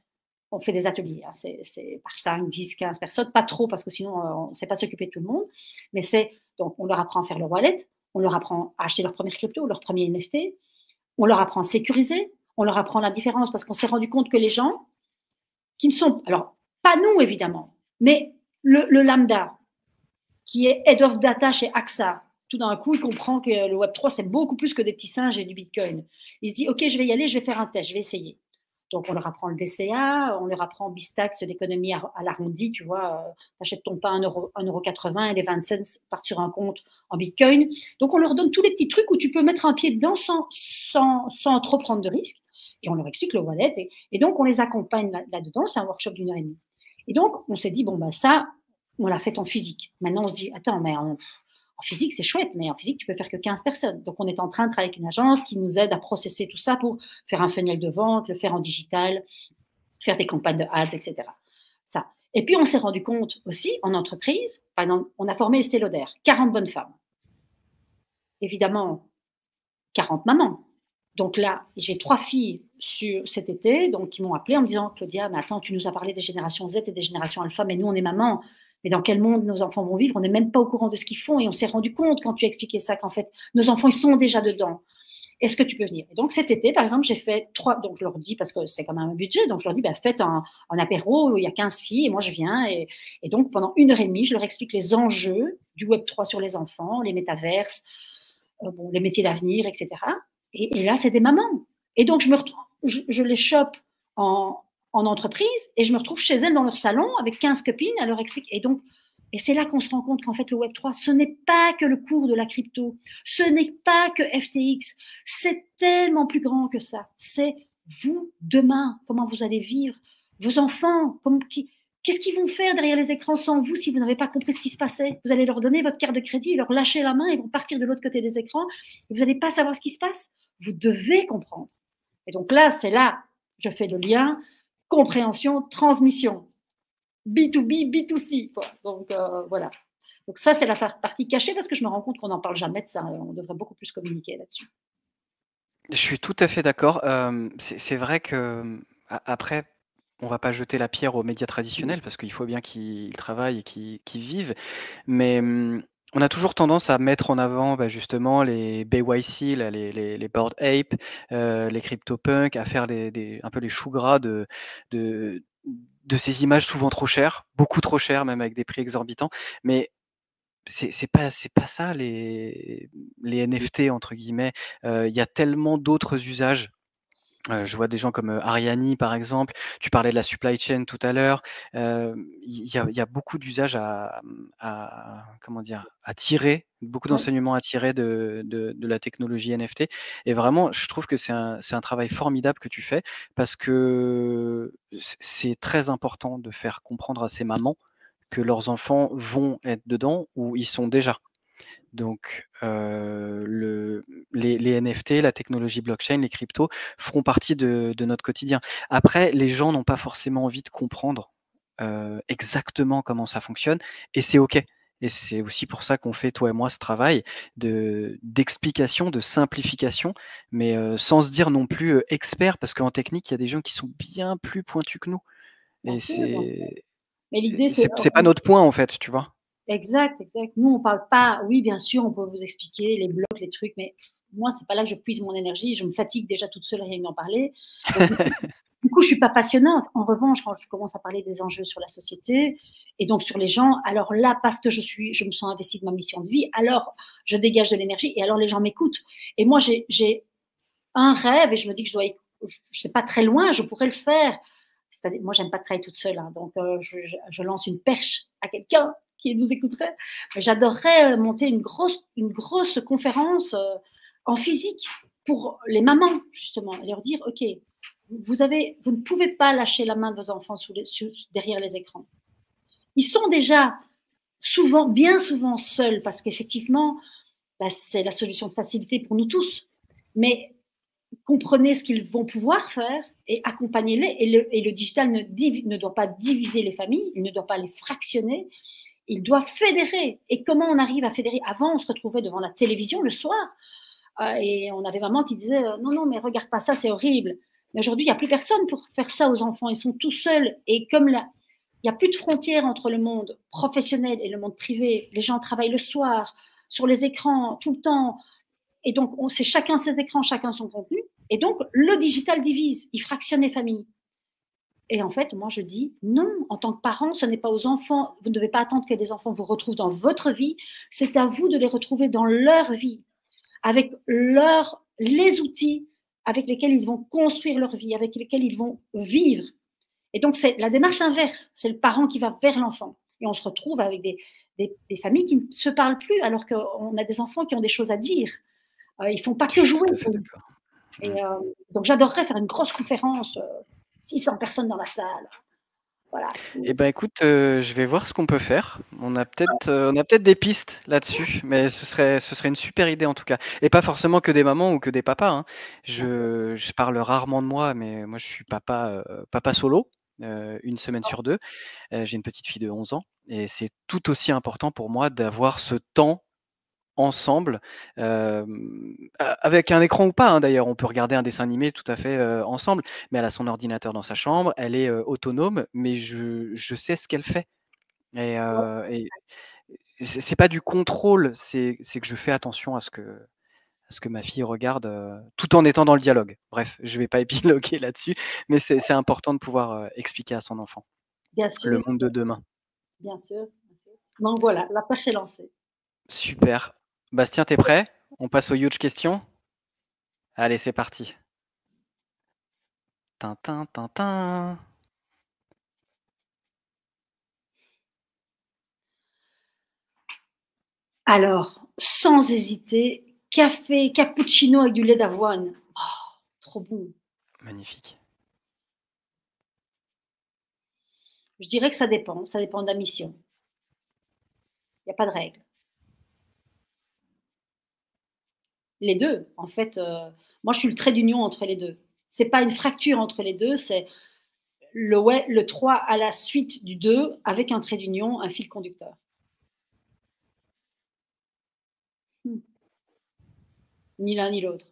on fait des ateliers, hein, c'est par 5, 10, 15 personnes, pas trop, parce que sinon, on ne sait pas s'occuper de tout le monde, mais donc, on leur apprend à faire le wallet, on leur apprend à acheter leur premier crypto, leur premier NFT, on leur apprend à sécuriser, on leur apprend la différence, parce qu'on s'est rendu compte que les gens qui ne sont, alors, pas nous, évidemment, mais le lambda, qui est Head of Data chez AXA, tout d'un coup, il comprend que le Web3, c'est beaucoup plus que des petits singes et du Bitcoin. Il se dit, OK, je vais y aller, je vais faire un test, je vais essayer. Donc, on leur apprend le DCA, on leur apprend Bistax, l'économie à l'arrondi, tu vois, tu achètes ton pain à 1,80 € et les 20 cents partent sur un compte en Bitcoin. Donc, on leur donne tous les petits trucs où tu peux mettre un pied dedans sans trop prendre de risques. Et on leur explique le wallet. Et donc, on les accompagne là-dedans. C'est un workshop d'1 heure et demie. Et donc, on s'est dit, bon, ben ça, on l'a fait en physique. Maintenant, on se dit, attends, mais en physique, c'est chouette, mais en physique, tu peux faire que 15 personnes. Donc, on est en train de travailler avec une agence qui nous aide à processer tout ça pour faire un funnel de vente, le faire en digital, faire des campagnes de ads, etc. Ça. Et puis, on s'est rendu compte aussi, en entreprise, par exemple, on a formé Estée Lauder, 40 bonnes femmes. Évidemment, 40 mamans. Donc là, j'ai 3 filles sur cet été donc, qui m'ont appelé en me disant, Claudia, mais attends, tu nous as parlé des générations Z et des générations alpha, mais nous, on est maman. Mais dans quel monde nos enfants vont vivre? On n'est même pas au courant de ce qu'ils font. Et on s'est rendu compte, quand tu as expliqué ça, qu'en fait, nos enfants, ils sont déjà dedans. Est-ce que tu peux venir? Et donc, cet été, par exemple, j'ai fait 3. Donc, je leur dis, parce que c'est quand même un budget, donc je leur dis, faites un apéro où il y a 15 filles et moi, je viens. Et donc, pendant 1 heure et demie, je leur explique les enjeux du Web3 sur les enfants, les métaverses, les métiers d'avenir, etc. Et là, c'est des mamans. Et donc, je les chope en entreprise et je me retrouve chez elles dans leur salon avec 15 copines à leur expliquer. Et c'est là qu'on se rend compte qu'en fait, le Web3, ce n'est pas que le cours de la crypto, ce n'est pas que FTX, c'est tellement plus grand que ça. C'est vous, demain, comment vous allez vivre, vos enfants, qu'est-ce qu'ils vont faire derrière les écrans sans vous si vous n'avez pas compris ce qui se passait? Vous allez leur donner votre carte de crédit, leur lâcher la main, ils vont partir de l'autre côté des écrans et vous n'allez pas savoir ce qui se passe. Vous devez comprendre. Et donc là, je fais le lien, compréhension, transmission. B2B, B2C. Quoi. Donc voilà. Donc ça, c'est la partie cachée parce que je me rends compte qu'on n'en parle jamais de ça. On devrait beaucoup plus communiquer là-dessus. Je suis tout à fait d'accord. C'est vrai que après, on va pas jeter la pierre aux médias traditionnels parce qu'il faut bien qu'ils travaillent et qu'ils vivent. Mais on a toujours tendance à mettre en avant justement les BYC, là, les Bored Ape, les CryptoPunk, à faire un peu les choux gras de, de ces images souvent trop chères, beaucoup trop chères, même avec des prix exorbitants. Mais c'est pas ça les NFT entre guillemets. Il y a tellement d'autres usages. Je vois des gens comme, Ariani par exemple. Tu parlais de la supply chain tout à l'heure. Il y a beaucoup d'usages à comment dire? À tirer, beaucoup Oui. d'enseignements à tirer de la technologie NFT et vraiment je trouve que c'est un travail formidable que tu fais parce que c'est très important de faire comprendre à ces mamans que leurs enfants vont être dedans ou ils sont déjà. Donc, les NFT, la technologie blockchain, les cryptos feront partie de notre quotidien. Après, les gens n'ont pas forcément envie de comprendre, exactement comment ça fonctionne et c'est OK. Et c'est aussi pour ça qu'on fait, toi et moi, ce travail d'explication, de simplification, mais sans se dire non plus, expert parce qu'en technique, il y a des gens qui sont bien plus pointus que nous Bien et sûr. Mais l'idée, c'est pas notre point, en fait, tu vois? Exact, exact. Nous, on parle pas. Oui, bien sûr, on peut vous expliquer les blocs, les trucs, mais moi, c'est pas là que je puise mon énergie. Je me fatigue déjà toute seule rien que d'en parler. Donc, du coup, je suis pas passionnante. En revanche, quand je commence à parler des enjeux sur la société et donc sur les gens, alors là, parce que je me sens investie de ma mission de vie, alors je dégage de l'énergie et alors les gens m'écoutent. Et moi, j'ai un rêve et je me dis que je sais pas très loin, je pourrais le faire. C'est-à-dire, moi, j'aime pas travailler toute seule, hein, donc je lance une perche à quelqu'un qui nous écouterait. J'adorerais monter une grosse conférence en physique pour les mamans, justement, et leur dire, OK, vous ne pouvez pas lâcher la main de vos enfants derrière les écrans. Ils sont déjà bien souvent seuls parce qu'effectivement, c'est la solution de facilité pour nous tous. Mais comprenez ce qu'ils vont pouvoir faire et accompagnez-les. Et le digital ne doit pas diviser les familles, il ne doit pas les fractionner, il doit fédérer. Et comment on arrive à fédérer? Avant, on se retrouvait devant la télévision le soir et on avait maman qui disait non, non, mais regarde pas ça, c'est horrible. Mais aujourd'hui, il n'y a plus personne pour faire ça aux enfants. Ils sont tout seuls. Et comme il n'y a plus de frontières entre le monde professionnel et le monde privé, les gens travaillent le soir, sur les écrans, tout le temps. Et donc, c'est chacun ses écrans, chacun son contenu. Et donc, le digital divise, il fractionne les familles. Et en fait, moi, je dis non, en tant que parent, ce n'est pas aux enfants. Vous ne devez pas attendre que les enfants vous retrouvent dans votre vie. C'est à vous de les retrouver dans leur vie, avec les outils, avec lesquels ils vont construire leur vie, avec lesquels ils vont vivre. Et donc, c'est la démarche inverse. C'est le parent qui va vers l'enfant. Et on se retrouve avec des familles qui ne se parlent plus, alors qu'on a des enfants qui ont des choses à dire. Ils ne font pas Je que suis jouer. tout à fait d'accord. Et donc, j'adorerais faire une grosse conférence, 600 personnes dans la salle. Voilà. Eh ben écoute, je vais voir ce qu'on peut faire. On a peut-être des pistes là-dessus, mais ce serait une super idée en tout cas. Et pas forcément que des mamans ou que des papas, hein. Je parle rarement de moi, mais moi je suis papa solo, 1 semaine sur 2. J'ai une petite fille de 11 ans et c'est tout aussi important pour moi d'avoir ce temps ensemble, avec un écran ou pas, hein, d'ailleurs. On peut regarder un dessin animé tout à fait, ensemble, mais elle a son ordinateur dans sa chambre, elle est, autonome, mais je sais ce qu'elle fait et c'est pas du contrôle, c'est que je fais attention à ce que ma fille regarde, tout en étant dans le dialogue. Bref, je vais pas épiloguer là-dessus, mais c'est important de pouvoir, expliquer à son enfant Bien le sûr, monde de demain. bien sûr, bien sûr. Donc voilà, la perche est lancée. Super. Bastien, tu prêt? On passe aux huge questions? Allez, c'est parti. Tintin, tintin. Alors, sans hésiter, café cappuccino avec du lait d'avoine. Oh, trop bon. Magnifique. Je dirais que ça dépend de la mission. Il n'y a pas de règle. Les 2, en fait, moi je suis le trait d'union entre les 2. C'est pas une fracture entre les 2, c'est le 3 à la suite du 2 avec un trait d'union, un fil conducteur. Mmh. Ni l'un ni l'autre.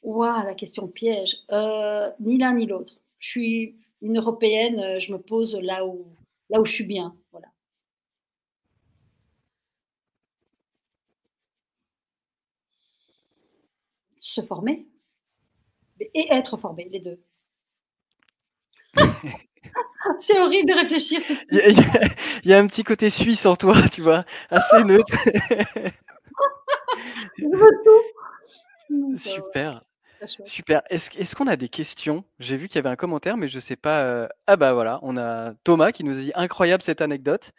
Waouh, la question piège. Ni l'un ni l'autre. Je suis une européenne, je me pose là où je suis bien, voilà. Se former et être formé, les 2. C'est horrible de réfléchir tout de Il y suite. a il y a il y a un petit côté suisse en toi, tu vois? Assez neutre. Je veux tout. Donc Super, très chouette. super. Est-ce qu'on a des questions? J'ai vu qu'il y avait un commentaire, mais je sais pas, ah bah, voilà, on a Thomas qui nous a dit: «Incroyable cette anecdote».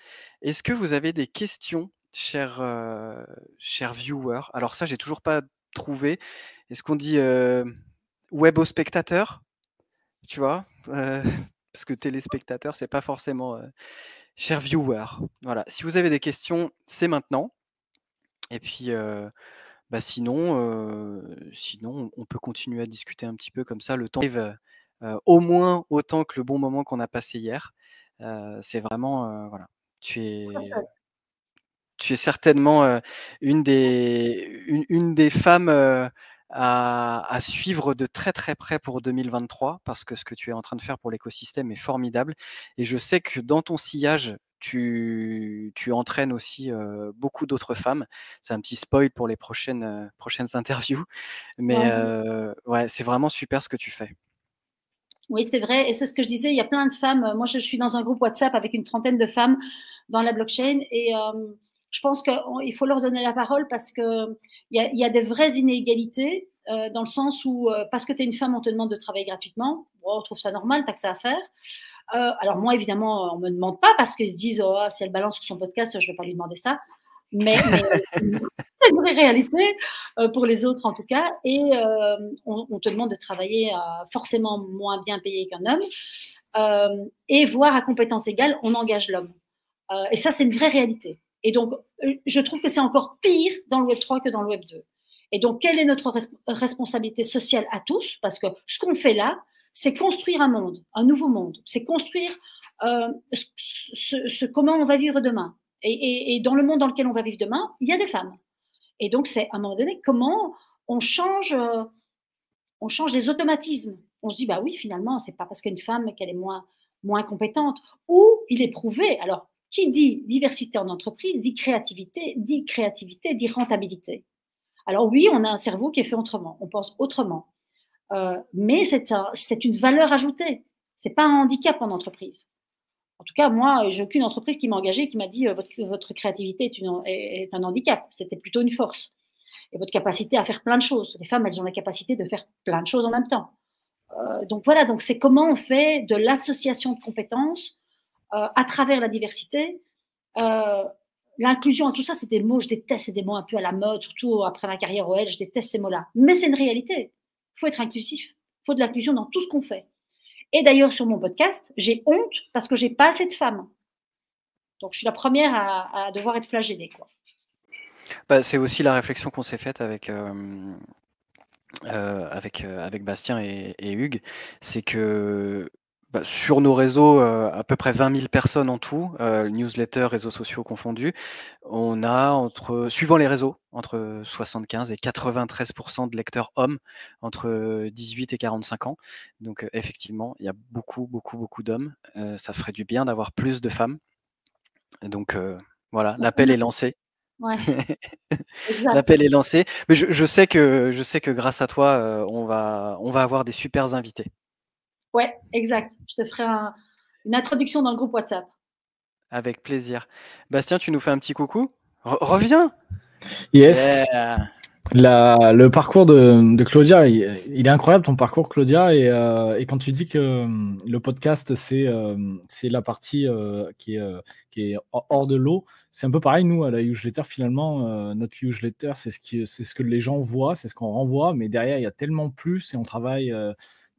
Est-ce que vous avez des questions, chers viewers? Alors ça, j'ai toujours pas trouvé. Est-ce qu'on dit, web aux spectateurs? Tu vois? Parce que téléspectateur, c'est pas forcément, chers viewers. Voilà, si vous avez des questions, c'est maintenant et puis, bah, sinon on peut continuer à discuter un petit peu comme ça, le temps arrive, au moins autant que le bon moment qu'on a passé hier. C'est vraiment, voilà, tu es tu es certainement, une des femmes, à suivre de très, très près pour 2023 parce que ce que tu es en train de faire pour l'écosystème est formidable et je sais que dans ton sillage, tu entraînes aussi, beaucoup d'autres femmes. C'est un petit spoil pour les prochaines interviews, mais Ouais. ouais, c'est vraiment super ce que tu fais. Oui, c'est vrai et c'est ce que je disais, il y a plein de femmes, moi je suis dans un groupe WhatsApp avec une trentaine de femmes dans la blockchain et je pense qu'il faut leur donner la parole parce qu'il y a des vraies inégalités, dans le sens où, parce que tu es une femme, on te demande de travailler gratuitement. Bon, on trouve ça normal, tu as que ça à faire. Alors moi évidemment, on me demande pas parce qu'ils se disent: «Oh, si elle balance sur son podcast, je vais pas lui demander ça». Mais c'est une vraie réalité, pour les autres en tout cas et on te demande de travailler, forcément moins bien payé qu'un homme, et voire à compétences égales, on engage l'homme. Et ça, c'est une vraie réalité et donc je trouve que c'est encore pire dans le Web 3 que dans le Web 2 et donc quelle est notre responsabilité sociale à tous? Parce que ce qu'on fait là, c'est construire un monde, un nouveau monde. C'est construire, comment on va vivre demain et dans le monde dans lequel on va vivre demain, il y a des femmes et donc c'est à un moment donné, comment on change, on change les automatismes. On se dit: «Bah oui, finalement, c'est pas parce qu'une femme qu'elle est moins compétente» ou il est prouvé. Alors, qui dit diversité en entreprise dit créativité, dit rentabilité. Alors oui, on a un cerveau qui est fait autrement, on pense autrement, mais c'est une valeur ajoutée. C'est pas un handicap en entreprise. En tout cas, moi, j'ai aucune entreprise qui m'a engagée, qui m'a dit votre créativité est un handicap. C'était plutôt une force. Et votre capacité à faire plein de choses. Les femmes, elles ont la capacité de faire plein de choses en même temps. Donc voilà, donc c'est comment on fait de l'association de compétences à travers la diversité. L'inclusion et tout ça, c'est des mots, je déteste, c'est des mots un peu à la mode, surtout après ma carrière au L, je déteste ces mots-là. Mais c'est une réalité. Il faut être inclusif, il faut de l'inclusion dans tout ce qu'on fait. Et d'ailleurs, sur mon podcast, j'ai honte parce que j'ai pas assez de femmes. Donc, je suis la première à devoir être flagellée, quoi. Bah, c'est aussi la réflexion qu'on s'est faite avec Bastien et Hugues, c'est que sur nos réseaux, à peu près 20 000 personnes en tout, newsletters, réseaux sociaux confondus, on a suivant les réseaux, entre 75 et 93% de lecteurs hommes entre 18 et 45 ans. Donc effectivement, il y a beaucoup, beaucoup, beaucoup d'hommes. Ça ferait du bien d'avoir plus de femmes. Donc voilà, l'appel est lancé. Ouais, exact. L'appel est lancé. Mais je sais que grâce à toi, on va avoir des super invités. Ouais, exact. Je te ferai une introduction dans le groupe WhatsApp. Avec plaisir. Bastien, tu nous fais un petit coucou? Reviens! Yes. Yeah. Le parcours de Claudia, il est incroyable ton parcours, Claudia. Et quand tu dis que le podcast, c'est la partie qui est hors de l'eau, c'est un peu pareil, nous, à la newsletter, finalement, notre newsletter, c'est ce que les gens voient, c'est ce qu'on renvoie, mais derrière, il y a tellement plus et on travaille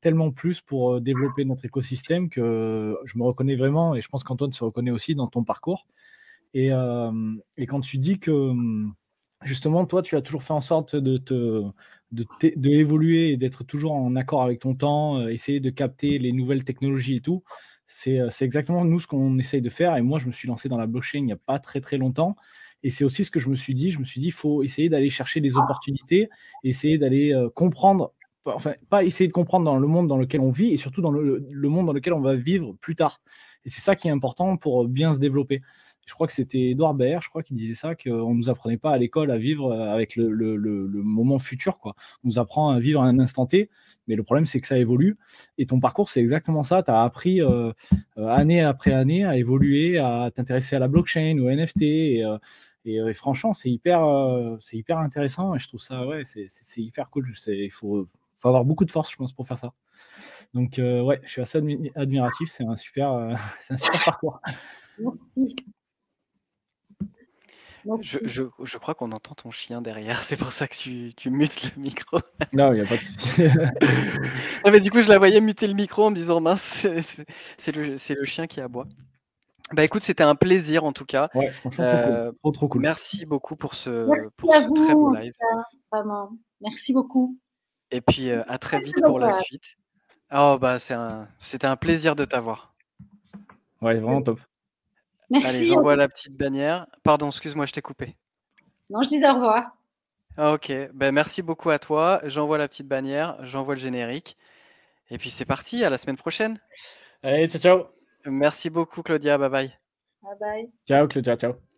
tellement plus pour développer notre écosystème que je me reconnais vraiment, et je pense qu'Antoine se reconnaît aussi dans ton parcours. Et quand tu dis que justement, toi, tu as toujours fait en sorte de évoluer et d'être toujours en accord avec ton temps, essayer de capter les nouvelles technologies et tout. C'est exactement nous ce qu'on essaye de faire. Et moi, je me suis lancé dans la blockchain il n'y a pas très très longtemps. Et c'est aussi ce que je me suis dit. Je me suis dit, il faut essayer d'aller chercher des opportunités, essayer d'aller comprendre, enfin, pas essayer de comprendre dans le monde dans lequel on vit et surtout dans le monde dans lequel on va vivre plus tard. Et c'est ça qui est important pour bien se développer. Je crois que c'était Edouard Baird, je crois, qui disait ça, qu'on ne nous apprenait pas à l'école à vivre avec le moment futur, quoi. On nous apprend à vivre à un instant T, mais le problème, c'est que ça évolue. Et ton parcours, c'est exactement ça. Tu as appris année après année à évoluer, à t'intéresser à la blockchain, au NFT. Et franchement, c'est hyper intéressant. Et je trouve ça, ouais, c'est hyper cool. Il faut avoir beaucoup de force, je pense, pour faire ça. Donc, ouais, je suis assez admiratif. C'est un super parcours. Merci. Je crois qu'on entend ton chien derrière, c'est pour ça que tu mutes le micro. Non, il n'y a pas de souci. Non, mais du coup, je la voyais muter le micro en me disant mince, c'est le chien qui aboie. Bah écoute, c'était un plaisir en tout cas. Ouais, franchement, trop cool. Merci beaucoup pour ce vous, très beau live. Vraiment. Merci beaucoup. Et puis à très vite pour la suite. Oh bah c'était un plaisir de t'avoir. Ouais, vraiment top. Merci. Allez, j'envoie la petite bannière. Pardon, excuse-moi, je t'ai coupé. Non, je dis au revoir. Ok, ben merci beaucoup à toi. J'envoie la petite bannière, j'envoie le générique. Et puis c'est parti, à la semaine prochaine. Allez, ciao. Merci beaucoup Claudia, bye bye. Bye bye. Ciao Claudia, ciao.